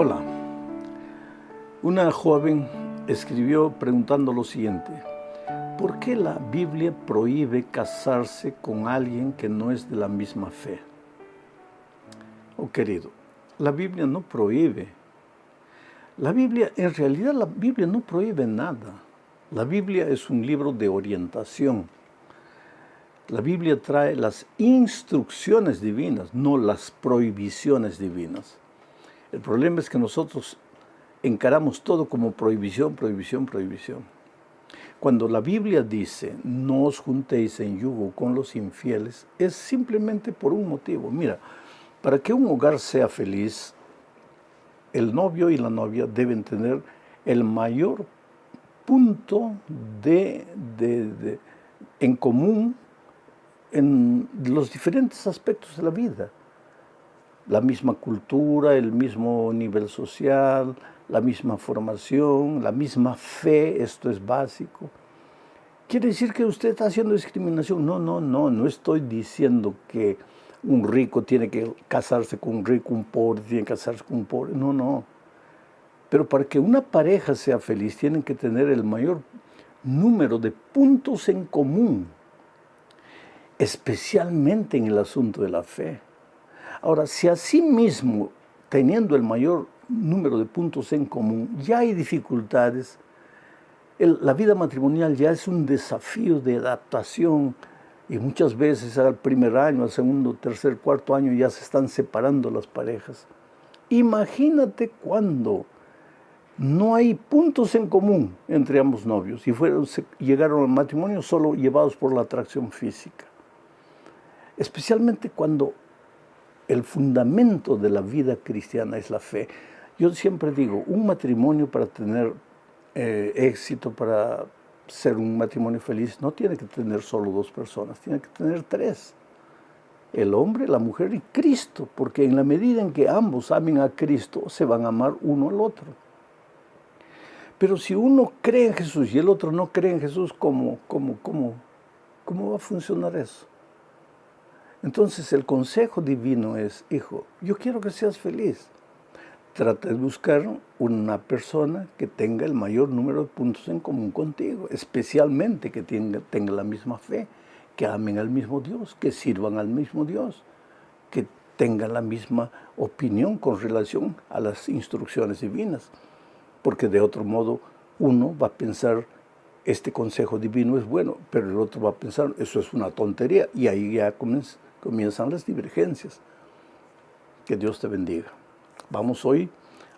Hola, una joven escribió preguntando lo siguiente: ¿por qué la Biblia prohíbe casarse con alguien que no es de la misma fe? Oh querido, la Biblia no prohíbe. En realidad la Biblia no prohíbe nada. La Biblia es un libro de orientación. La Biblia trae las instrucciones divinas, no las prohibiciones divinas. El problema es que nosotros encaramos todo como prohibición, prohibición, prohibición. Cuando la Biblia dice, no os juntéis en yugo con los infieles, es simplemente por un motivo. Mira, para que un hogar sea feliz, el novio y la novia deben tener el mayor punto en común en los diferentes aspectos de la vida. La misma cultura, el mismo nivel social, la misma formación, la misma fe, esto es básico. ¿Quiere decir que usted está haciendo discriminación? No estoy diciendo que un rico tiene que casarse con un rico, un pobre tiene que casarse con un pobre, no. Pero para que una pareja sea feliz tienen que tener el mayor número de puntos en común, especialmente en el asunto de la fe. Ahora, si así mismo, teniendo el mayor número de puntos en común, ya hay dificultades, la vida matrimonial ya es un desafío de adaptación y muchas veces al primer año, al segundo, tercer, cuarto año ya se están separando las parejas. Imagínate cuando no hay puntos en común entre ambos novios y llegaron al matrimonio solo llevados por la atracción física. Especialmente cuando el fundamento de la vida cristiana es la fe. Yo siempre digo, un matrimonio para tener éxito, para ser un matrimonio feliz, no tiene que tener solo dos personas, tiene que tener tres. El hombre, la mujer y Cristo, porque en la medida en que ambos amen a Cristo, se van a amar uno al otro. Pero si uno cree en Jesús y el otro no cree en Jesús, ¿cómo va a funcionar eso? Entonces el consejo divino es, hijo, yo quiero que seas feliz. Trata de buscar una persona que tenga el mayor número de puntos en común contigo, especialmente que tenga la misma fe, que amen al mismo Dios, que sirvan al mismo Dios, que tengan la misma opinión con relación a las instrucciones divinas. Porque de otro modo uno va a pensar, este consejo divino es bueno, pero el otro va a pensar, eso es una tontería, y ahí ya comienzan las divergencias. Que Dios te bendiga. Vamos hoy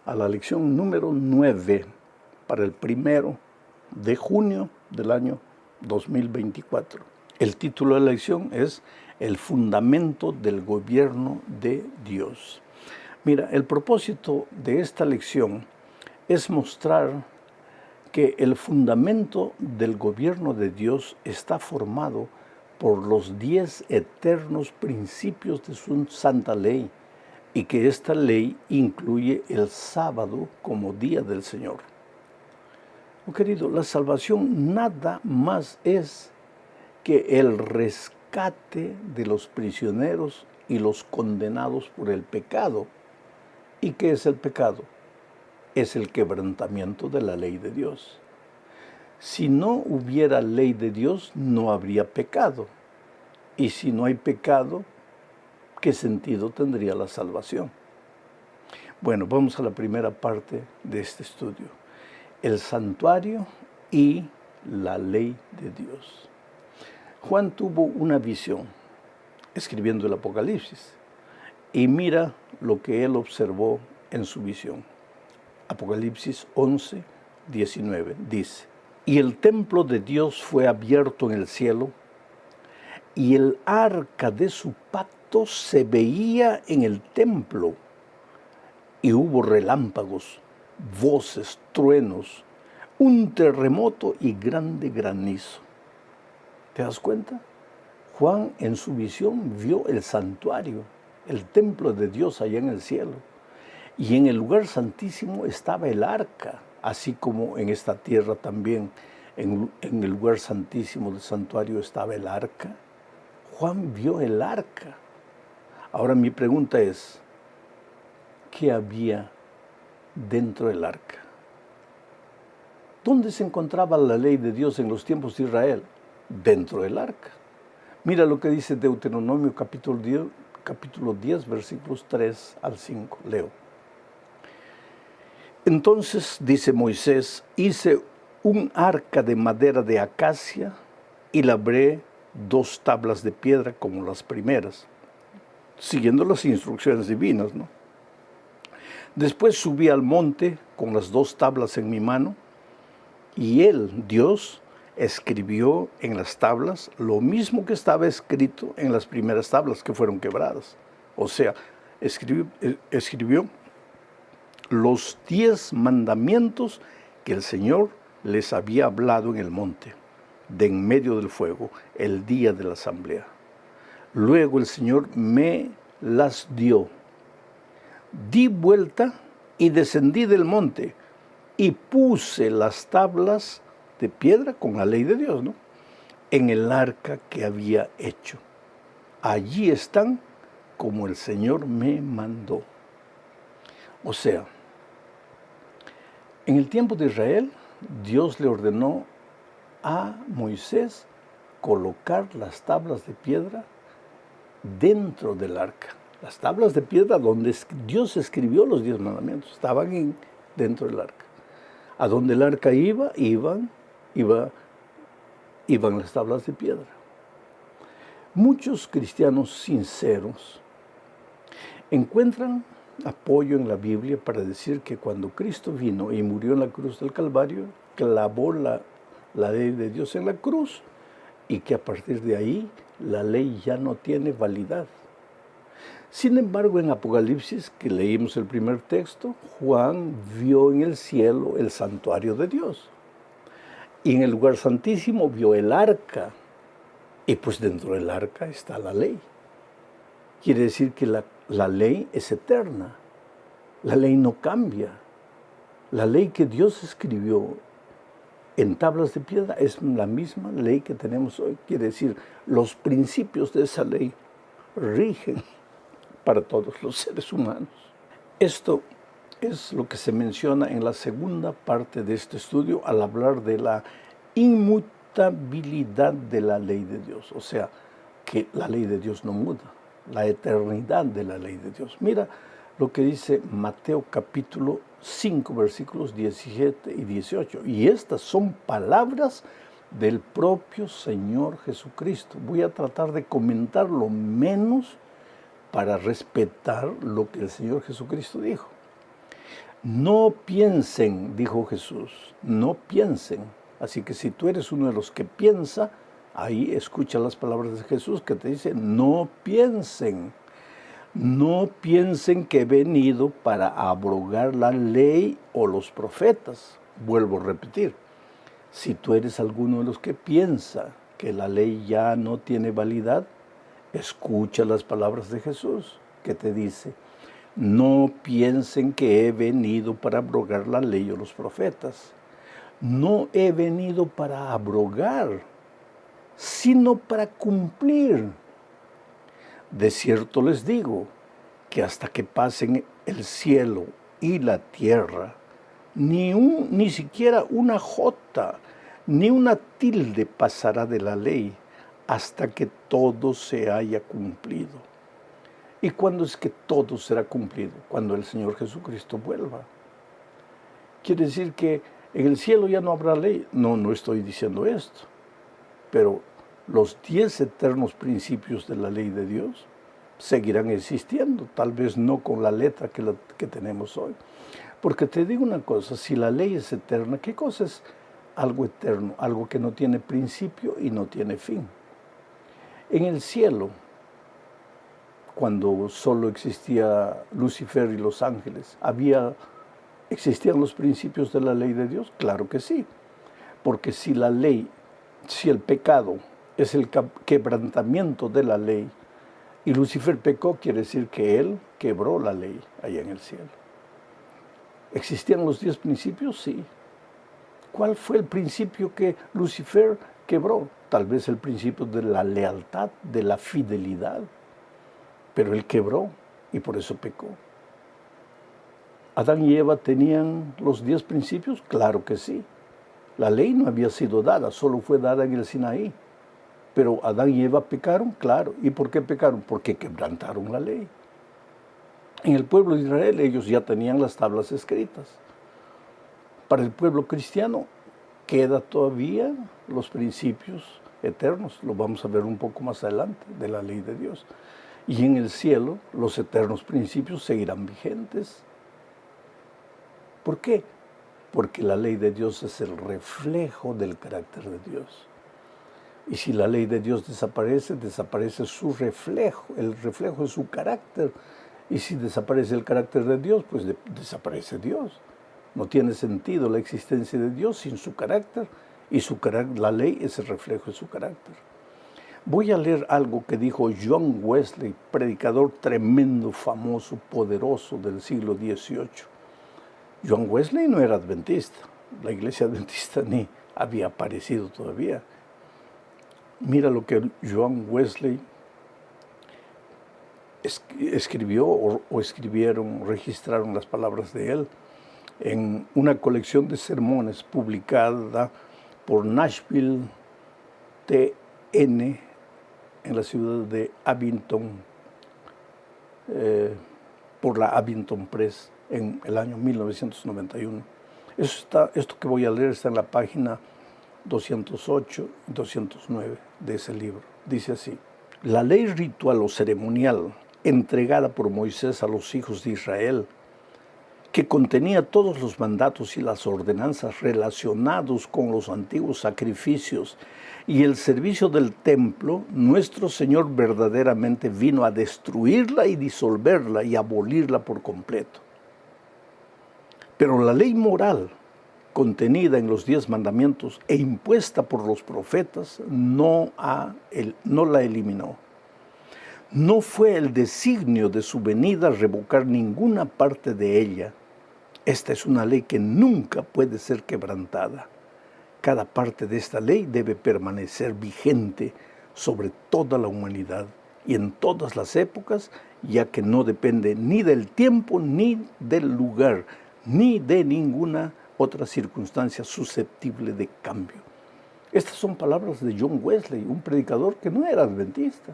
a la lección número 9 para el 1 de junio del año 2024. El título de la lección es El fundamento del gobierno de Dios. Mira, el propósito de esta lección es mostrar que el fundamento del gobierno de Dios está formado por los 10 eternos principios de su santa ley, y que esta ley incluye el sábado como día del Señor. Oh querido, la salvación nada más es que el rescate de los prisioneros y los condenados por el pecado. ¿Y qué es el pecado? Es el quebrantamiento de la ley de Dios. Si no hubiera ley de Dios, no habría pecado. Y si no hay pecado, ¿qué sentido tendría la salvación? Bueno, vamos a la primera parte de este estudio. El santuario y la ley de Dios. Juan tuvo una visión, escribiendo el Apocalipsis, y mira lo que él observó en su visión. Apocalipsis 11, 19, dice: y el templo de Dios fue abierto en el cielo, y el arca de su pacto se veía en el templo, y hubo relámpagos, voces, truenos, un terremoto y grande granizo. ¿Te das cuenta? Juan en su visión vio el santuario, el templo de Dios allá en el cielo. Y en el lugar santísimo estaba el arca, así como en esta tierra también, en el lugar santísimo del santuario estaba el arca. Juan vio el arca. Ahora mi pregunta es, ¿qué había dentro del arca. ¿Dónde se encontraba la ley de Dios en los tiempos de Israel? Dentro del arca. Mira lo que dice Deuteronomio capítulo 10, versículos 3 al 5. Leo. Entonces, dice Moisés, hice un arca de madera de acacia y labré 2 tablas de piedra como las primeras, siguiendo las instrucciones divinas, ¿no? Después subí al monte con las 2 tablas en mi mano, y él, Dios, escribió en las tablas lo mismo que estaba escrito en las primeras tablas que fueron quebradas. O sea, escribió los 10 mandamientos que el Señor les había hablado en el monte, de en medio del fuego, el día de la asamblea. Luego el Señor me las dio. Di vuelta y descendí del monte y puse las tablas de piedra con la ley de Dios, ¿no?, en el arca que había hecho. Allí están como el Señor me mandó. O sea, en el tiempo de Israel, Dios le ordenó a Moisés colocar las tablas de piedra dentro del arca. Las tablas de piedra donde Dios escribió los 10 mandamientos estaban dentro del arca. A donde el arca iban las tablas de piedra. Muchos cristianos sinceros encuentran apoyo en la Biblia para decir que cuando Cristo vino y murió en la cruz del Calvario, clavó la ley de Dios en la cruz y que a partir de ahí la ley ya no tiene validad. Sin embargo, en Apocalipsis, que leímos el primer texto, Juan vio en el cielo el santuario de Dios. Y en el lugar santísimo vio el arca. Y pues dentro del arca está la ley. Quiere decir que la ley es eterna. La ley no cambia. La ley que Dios escribió en tablas de piedra es la misma ley que tenemos hoy. Quiere decir, los principios de esa ley rigen para todos los seres humanos. Esto es lo que se menciona en la segunda parte de este estudio al hablar de la inmutabilidad de la ley de Dios. O sea, que la ley de Dios no muda, la eternidad de la ley de Dios. Mira lo que dice Mateo capítulo 5, versículos 17 y 18. Y estas son palabras del propio Señor Jesucristo. Voy a tratar de comentar lo menos para respetar lo que el Señor Jesucristo dijo. No piensen, dijo Jesús, no piensen. Así que si tú eres uno de los que piensa, ahí escucha las palabras de Jesús que te dice, no piensen. No piensen que he venido para abrogar la ley o los profetas. Vuelvo a repetir, si tú eres alguno de los que piensa que la ley ya no tiene validad, escucha las palabras de Jesús que te dice, no piensen que he venido para abrogar la ley o los profetas. No he venido para abrogar, sino para cumplir. De cierto les digo que hasta que pasen el cielo y la tierra, ni siquiera una jota, ni una tilde pasará de la ley hasta que todo se haya cumplido. ¿Y cuándo es que todo será cumplido? Cuando el Señor Jesucristo vuelva. Quiere decir que en el cielo ya no habrá ley. No estoy diciendo esto. Pero los 10 eternos principios de la ley de Dios seguirán existiendo, tal vez no con la letra que tenemos hoy. Porque te digo una cosa, si la ley es eterna, ¿qué cosa es algo eterno? Algo que no tiene principio y no tiene fin. En el cielo, cuando solo existía Lucifer y los ángeles, ¿existían los principios de la ley de Dios? Claro que sí, porque si el pecado es el quebrantamiento de la ley, y Lucifer pecó, quiere decir que él quebró la ley allá en el cielo. ¿Existían los 10 principios? Sí. ¿Cuál fue el principio que Lucifer quebró? Tal vez el principio de la lealtad, de la fidelidad. Pero él quebró y por eso pecó. ¿Adán y Eva tenían los 10 principios? Claro que sí. La ley no había sido dada, solo fue dada en el Sinaí. Pero Adán y Eva pecaron, claro. ¿Y por qué pecaron? Porque quebrantaron la ley. En el pueblo de Israel ellos ya tenían las tablas escritas. Para el pueblo cristiano queda todavía los principios eternos. Lo vamos a ver un poco más adelante, de la ley de Dios. Y en el cielo los eternos principios seguirán vigentes. ¿Por qué? Porque la ley de Dios es el reflejo del carácter de Dios. Y si la ley de Dios desaparece, desaparece su reflejo, el reflejo de su carácter. Y si desaparece el carácter de Dios, pues desaparece Dios. No tiene sentido la existencia de Dios sin su carácter, y la ley es el reflejo de su carácter. Voy a leer algo que dijo John Wesley, predicador tremendo, famoso, poderoso del siglo XVIII. John Wesley no era adventista, la iglesia adventista ni había aparecido todavía. Mira lo que John Wesley escribió o escribieron, registraron las palabras de él en una colección de sermones publicada por Nashville TN en la ciudad de Abington, por la Abington Press en el año 1991. Esto que voy a leer está en la página 208 y 209 de ese libro. Dice así: la ley ritual o ceremonial entregada por Moisés a los hijos de Israel, que contenía todos los mandatos y las ordenanzas relacionados con los antiguos sacrificios y el servicio del templo, nuestro Señor verdaderamente vino a destruirla y disolverla y abolirla por completo. Pero la ley moral contenida en los 10 mandamientos e impuesta por los profetas no la eliminó. No fue el designio de su venida revocar ninguna parte de ella. Esta es una ley que nunca puede ser quebrantada. Cada parte de esta ley debe permanecer vigente sobre toda la humanidad y en todas las épocas, ya que no depende ni del tiempo, ni del lugar, ni de ninguna otra circunstancia susceptible de cambio. Estas son palabras de John Wesley, un predicador que no era adventista,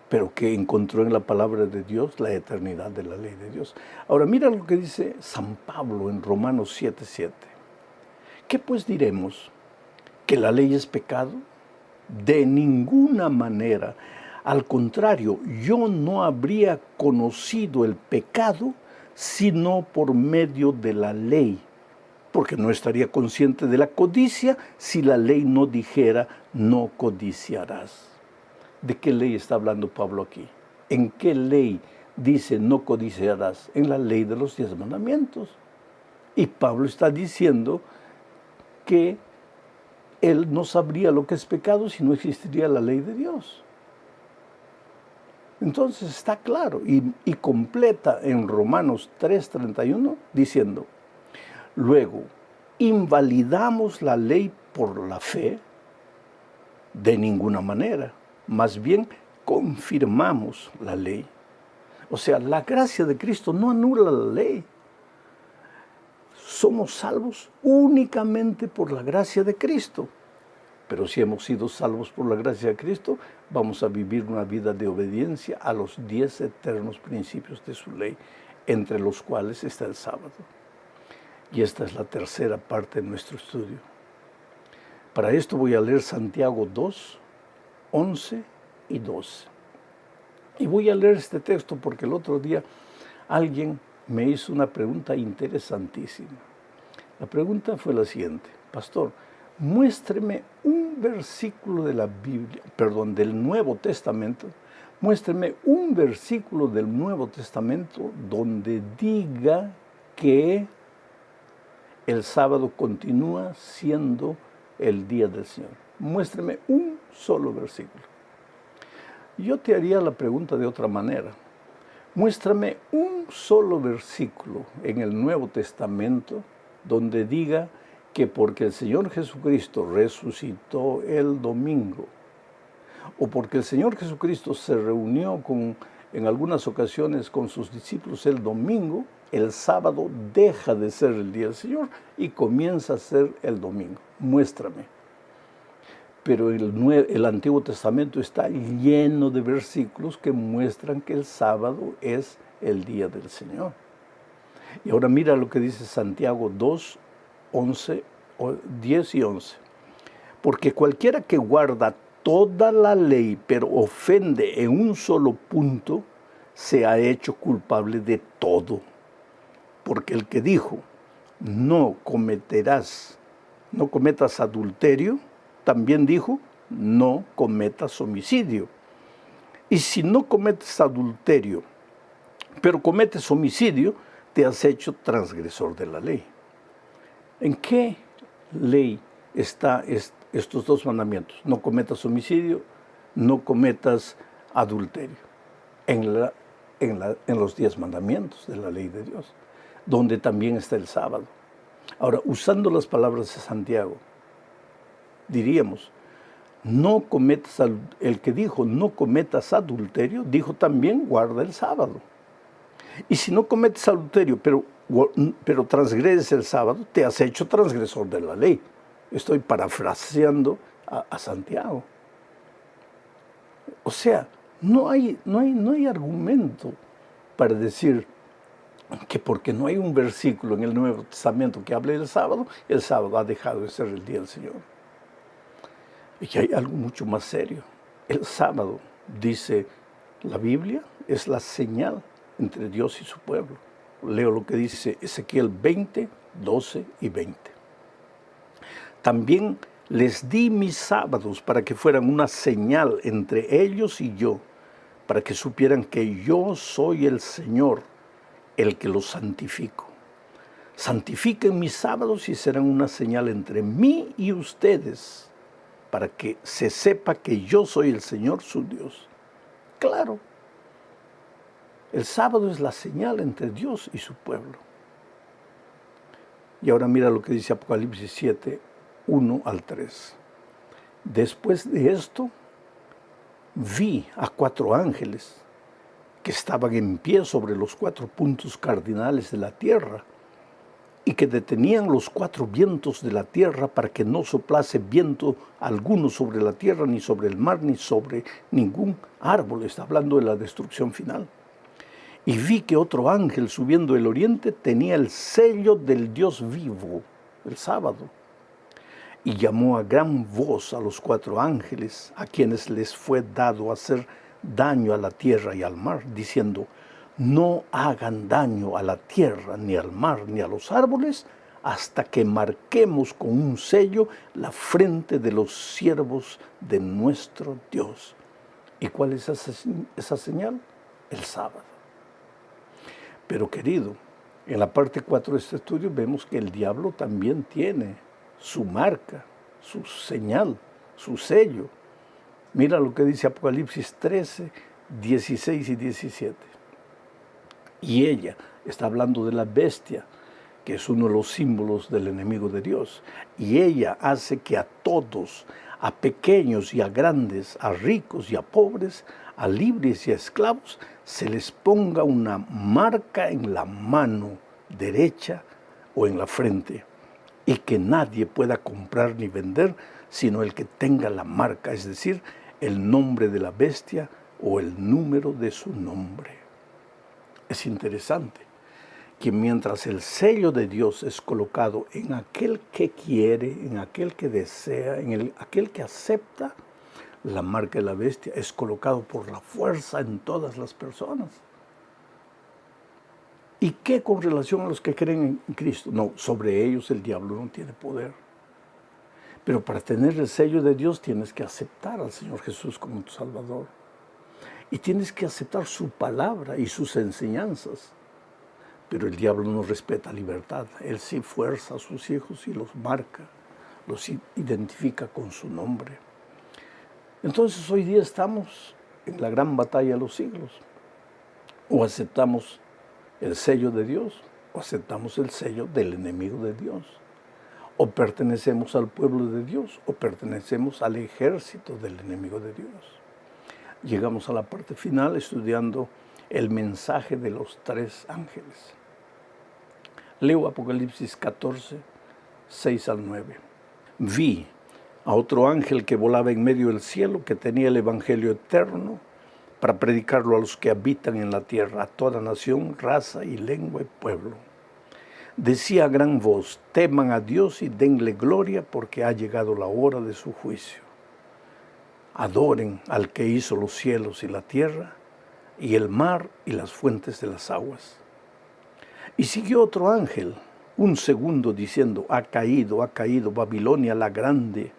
pero que encontró en la palabra de Dios la eternidad de la ley de Dios. Ahora mira lo que dice San Pablo en Romanos 7:7. ¿Qué pues diremos? ¿Que la ley es pecado? De ninguna manera. Al contrario, yo no habría conocido el pecado sino por medio de la ley, porque no estaría consciente de la codicia si la ley no dijera no codiciarás. ¿De qué ley está hablando Pablo aquí? ¿En qué ley dice no codiciarás? En la ley de los 10 mandamientos. Y Pablo está diciendo que él no sabría lo que es pecado si no existiría la ley de Dios. Entonces está claro y completa en Romanos 3:31 diciendo: luego, ¿invalidamos la ley por la fe? De ninguna manera. Más bien, confirmamos la ley. O sea, la gracia de Cristo no anula la ley. Somos salvos únicamente por la gracia de Cristo. Pero si hemos sido salvos por la gracia de Cristo, vamos a vivir una vida de obediencia a los 10 eternos principios de su ley, entre los cuales está el sábado. Y esta es la tercera parte de nuestro estudio. Para esto voy a leer Santiago 2, 11 y 12. Y voy a leer este texto porque el otro día alguien me hizo una pregunta interesantísima. La pregunta fue la siguiente: pastor, muéstreme un versículo de la Biblia, del Nuevo Testamento, muéstreme un versículo del Nuevo Testamento donde diga que el sábado continúa siendo el día del Señor. Muéstreme un solo versículo. Yo te haría la pregunta de otra manera. Muéstrame un solo versículo en el Nuevo Testamento donde diga que porque el Señor Jesucristo resucitó el domingo, o porque el Señor Jesucristo se reunió en algunas ocasiones con sus discípulos el domingo, el sábado deja de ser el día del Señor y comienza a ser el domingo. Muéstrame. Pero el Antiguo Testamento está lleno de versículos que muestran que el sábado es el día del Señor. Y ahora mira lo que dice Santiago 2, 10 y 11. Porque cualquiera que guarda toda la ley, pero ofende en un solo punto, se ha hecho culpable de todo. Porque el que dijo, no cometas adulterio, también dijo, no cometas homicidio. Y si no cometes adulterio, pero cometes homicidio, te has hecho transgresor de la ley. ¿En qué ley están estos dos mandamientos? No cometas homicidio, no cometas adulterio. En los 10 mandamientos de la ley de Dios, donde también está el sábado. Ahora, usando las palabras de Santiago, diríamos, el que dijo no cometas adulterio, dijo también guarda el sábado. Y si no cometes adulterio, pero transgredes el sábado, te has hecho transgresor de la ley. Estoy parafraseando a Santiago. O sea, no hay argumento para decir que porque no hay un versículo en el Nuevo Testamento que hable del sábado, el sábado ha dejado de ser el día del Señor. Y que hay algo mucho más serio. El sábado, dice la Biblia, es la señal entre Dios y su pueblo. Leo lo que dice Ezequiel 20, 12 y 20. También les di mis sábados para que fueran una señal entre ellos y yo, para que supieran que yo soy el Señor, el que los santifico. Santifiquen mis sábados y serán una señal entre mí y ustedes, para que se sepa que yo soy el Señor su Dios. Claro, el sábado es la señal entre Dios y su pueblo. Y ahora mira lo que dice Apocalipsis 7, 1 al 3. Después de esto, vi a 4 ángeles que estaban en pie sobre los 4 puntos cardinales de la tierra y que detenían los 4 vientos de la tierra para que no soplase viento alguno sobre la tierra, ni sobre el mar, ni sobre ningún árbol. Está hablando de la destrucción final. Y vi que otro ángel subiendo del oriente tenía el sello del Dios vivo, el sábado. Y llamó a gran voz a los 4 ángeles, a quienes les fue dado hacer daño a la tierra y al mar, diciendo, no hagan daño a la tierra, ni al mar, ni a los árboles, hasta que marquemos con un sello la frente de los siervos de nuestro Dios. ¿Y cuál es esa señal? El sábado. Pero querido, en la parte 4 de este estudio vemos que el diablo también tiene su marca, su señal, su sello. Mira lo que dice Apocalipsis 13, 16 y 17. Y ella está hablando de la bestia, que es uno de los símbolos del enemigo de Dios. Y ella hace que a todos, a pequeños y a grandes, a ricos y a pobres, a libres y a esclavos, se les ponga una marca en la mano derecha o en la frente, y que nadie pueda comprar ni vender, sino el que tenga la marca, es decir, el nombre de la bestia o el número de su nombre. Es interesante que mientras el sello de Dios es colocado en aquel que quiere, en aquel que desea, aquel que acepta, la marca de la bestia es colocado por la fuerza en todas las personas. ¿Y qué con relación a los que creen en Cristo? No, sobre ellos el diablo no tiene poder. Pero para tener el sello de Dios tienes que aceptar al Señor Jesús como tu Salvador. Y tienes que aceptar su palabra y sus enseñanzas. Pero el diablo no respeta libertad. Él sí fuerza a sus hijos y los marca, los identifica con su nombre. Entonces hoy día estamos en la gran batalla de los siglos. O aceptamos el sello de Dios, o aceptamos el sello del enemigo de Dios. O pertenecemos al pueblo de Dios, o pertenecemos al ejército del enemigo de Dios. Llegamos a la parte final estudiando el mensaje de los 3 ángeles. Leo Apocalipsis 14, 6 al 9. Vi a otro ángel que volaba en medio del cielo, que tenía el evangelio eterno para predicarlo a los que habitan en la tierra, a toda nación, raza y lengua y pueblo. Decía a gran voz: teman a Dios y denle gloria, porque ha llegado la hora de su juicio. Adoren al que hizo los cielos y la tierra, y el mar y las fuentes de las aguas. Y siguió otro ángel, un segundo, diciendo: ha caído Babilonia la grande.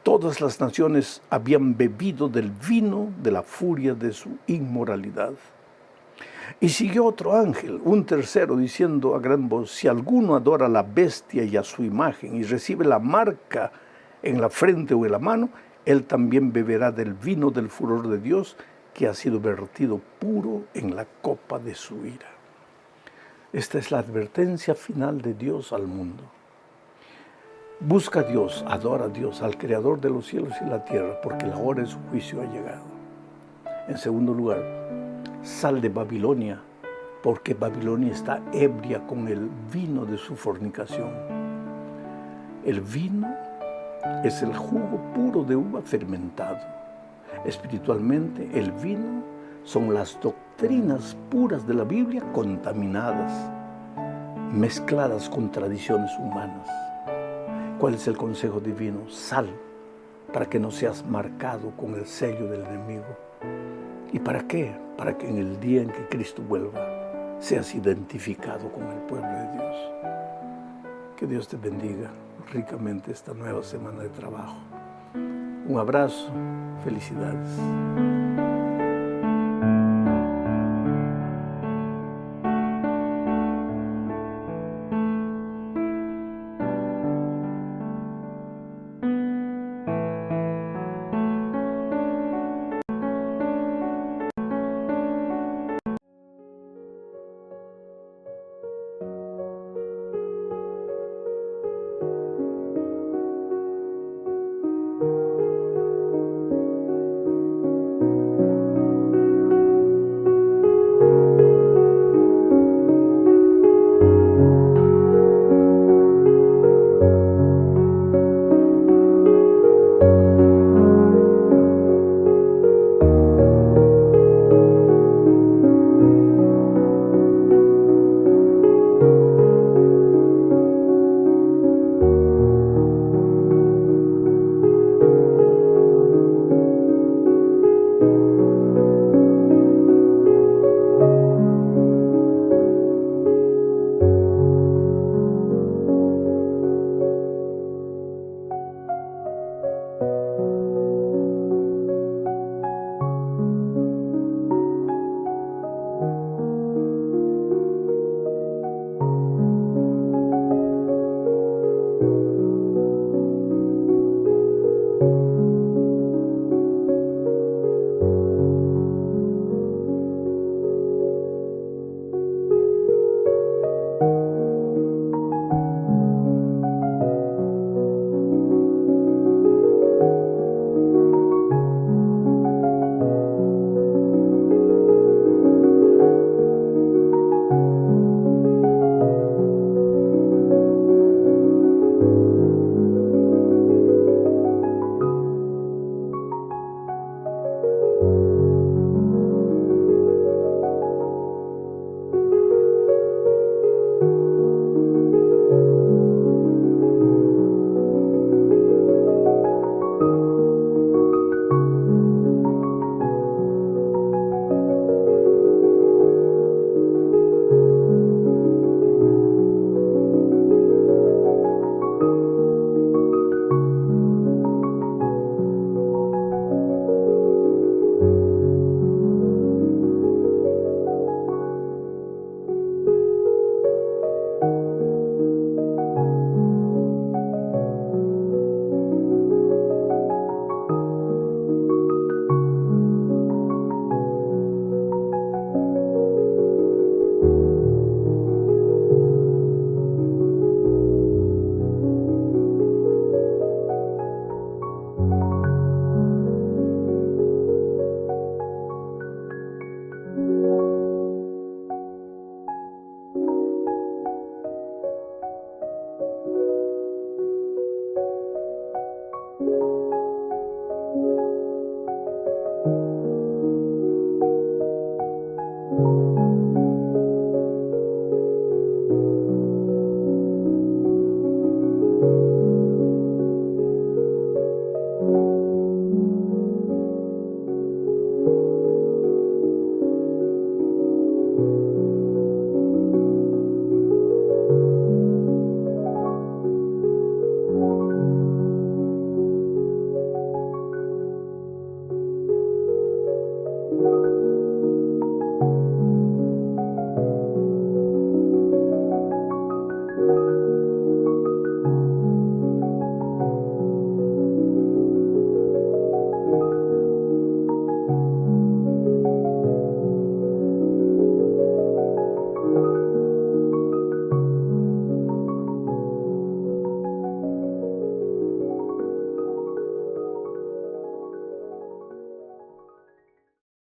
Todas las naciones habían bebido del vino de la furia de su inmoralidad. Y siguió otro ángel, un tercero, diciendo a gran voz: si alguno adora a la bestia y a su imagen, y recibe la marca en la frente o en la mano, él también beberá del vino del furor de Dios, que ha sido vertido puro en la copa de su ira. Esta es la advertencia final de Dios al mundo. Busca a Dios, adora a Dios, al Creador de los cielos y la tierra, porque la hora de su juicio ha llegado. En segundo lugar, sal de Babilonia, porque Babilonia está ebria con el vino de su fornicación. El vino es el jugo puro de uva fermentado. Espiritualmente, el vino son las doctrinas puras de la Biblia contaminadas, mezcladas con tradiciones humanas. ¿Cuál es el consejo divino? Sal, para que no seas marcado con el sello del enemigo. ¿Y para qué? Para que en el día en que Cristo vuelva, seas identificado con el pueblo de Dios. Que Dios te bendiga ricamente esta nueva semana de trabajo. Un abrazo, felicidades.